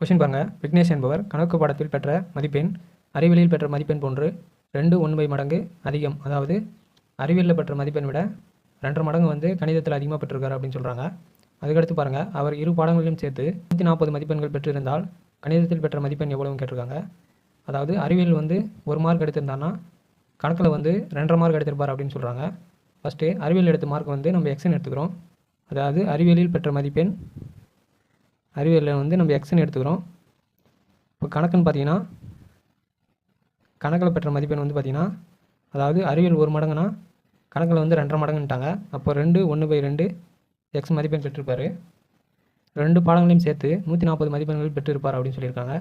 Question பாருங்க. விக்னேஷ் என்பவர் கணக்கு பாடத்தில் பெற்ற மதிப்பெண் அறிவியலில் பெற்ற மதிப்பெண் போன்று 2 மடங்கு அதிகம். அதாவது அறிவியலில் பெற்ற மதிப்பெண் விட 2 மடங்கு வந்து கணிதத்தில் அதிகமாக பெற்றிருக்காரு அப்படின்னு சொல்கிறாங்க. அதுக்கடுத்து பாருங்கள், அவர் இரு பாடங்களிலும் சேர்த்து 140 மதிப்பெண்கள் பெற்றிருந்தால் கணிதத்தில் பெற்ற மதிப்பெண் எவ்வளவுன்னு கேட்டிருக்காங்க. அதாவது அறிவியல் வந்து 1 மார்க் எடுத்திருந்தான்னா கணக்கில் வந்து 2.5 மார்க் எடுத்திருப்பார் அப்படின்னு சொல்கிறாங்க. ஃபஸ்ட்டு அறிவியல் எடுத்த மார்க் வந்து நம்ம எக்ஸ்ன்னு எடுத்துக்கிறோம். அதாவது அறிவியலில் பெற்ற மதிப்பெண் அறிவியலில் வந்து நம்ம எக்ஸ்ன்னு எடுத்துக்கிறோம். இப்போ கணக்குன்னு பார்த்தீங்கன்னா கணக்கில் பெற்ற மதிப்பெண் வந்து பார்த்திங்கன்னா, அதாவது அறிவியல் 1 மடங்குனா கணக்கில் வந்து 2.5 மடங்குன்ட்டாங்க. அப்போ 1/2 எக்ஸ் மதிப்பெண் பெற்றிருப்பார். 2 பாடங்களையும் சேர்த்து 140 மதிப்பெண்கள் பெற்றிருப்பார் அப்படின்னு சொல்லியிருக்காங்க.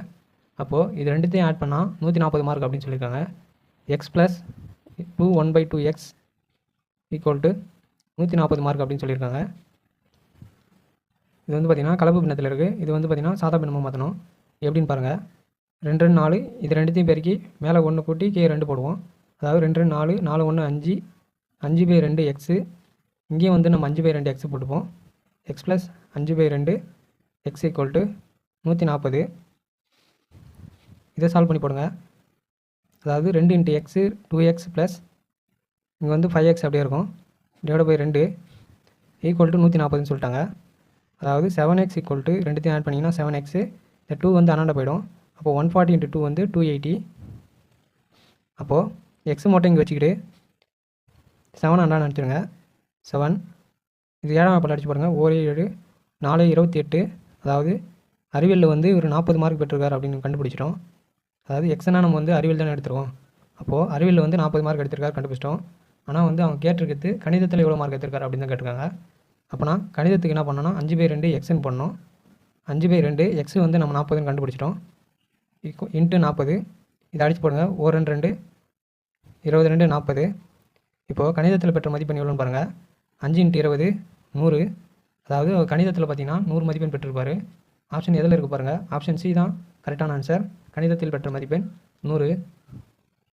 அப்போது இது ரெண்டுத்தையும் ஆட் பண்ணால் 140 மார்க் அப்படின்னு சொல்லியிருக்காங்க. X plus 1/2 X equal to 140 mark அப்படின்னு சொல்லியிருக்காங்க. இது வந்து பார்த்திங்கன்னா கலப்பு பின்னத்தில் இருக்குது. இது வந்து பார்த்திங்கன்னா சாதா பின்னமாக மாற்றணும். எப்படின்னு பாருங்கள். 2 4 இது ரெண்டுத்தையும் பெருக்கி மேலே 1 கூட்டி கீழே 2 போடுவோம். அதாவது 2 4 4 1 5 5/2 எக்ஸு. இங்கேயும் வந்து நம்ம 5/2 எக்ஸு போட்டுப்போம். X plus 5/2 X equal to 140. இதை சால்வ் பண்ணி போடுங்க. அதாவது 2 × எக்ஸு 2x ப்ளஸ் இங்கே வந்து 5x அப்படியே இருக்கும் /2 ஈக்குவல் டு 140ன்னு சொல்லிட்டாங்க. அதாவது 7x ஈக்குவல் டு ரெண்டுத்தையும் ஆட் பண்ணிங்கன்னா 7x. இந்த 2 வந்து அண்ணாண்ட போயிடும். அப்போது 140 × 2 வந்து 280. அப்போது எக்ஸ் மட்டும் இங்கே வச்சுக்கிட்டு 7 அண்ணாண்ட அடிச்சிடுங்க. 7 இது 7ஆம் பல்ல அடிச்சு பாருங்கள். 1 7 4 28. அதாவது அறிவியலில் வந்து ஒரு 40 மார்க் பெற்றிருக்கார் அப்படின்னு கண்டுபிடிச்சிட்டோம். அதாவது எக்ஸ்னா நம்ம வந்து அறிவியல் தானே எடுத்துருவோம். அப்போது அறிவியலில் வந்து 40 மார்க் எடுத்திருக்காரு கண்டுபிடிச்சிட்டோம். ஆனால் வந்து அவங்க கேட்டிருக்கிறது கணிதத்தில் எவ்வளோ மார்க் எடுத்திருக்காரு அப்படின்னு தான் கேட்டிருக்காங்க. அப்போனா கணிதத்துக்கு என்ன பண்ணோன்னா 5/2 எக்ஸ்ன்னு பண்ணோம். 5/2 எக்ஸ் வந்து நம்ம 40ன்னு கண்டுபிடிச்சிட்டோம். இன்ட்டு 40. இதை அடிச்சு போடுங்க. 1 2 22 40. இப்போது கணிதத்தில் பெற்ற மதிப்பெண் எவ்வளோன்னு பாருங்கள். 5 × 20 100. அதாவது கணிதத்தில் பார்த்தீங்கன்னா 100 மதிப்பெண் பெற்றிருப்பார். ஆப்ஷன் எதில் இருக்குது பாருங்கள். ஆப்ஷன் சி தான் கரெக்டான ஆன்சர். கணிதத்தில் பெற்ற மதிப்பெண் 100.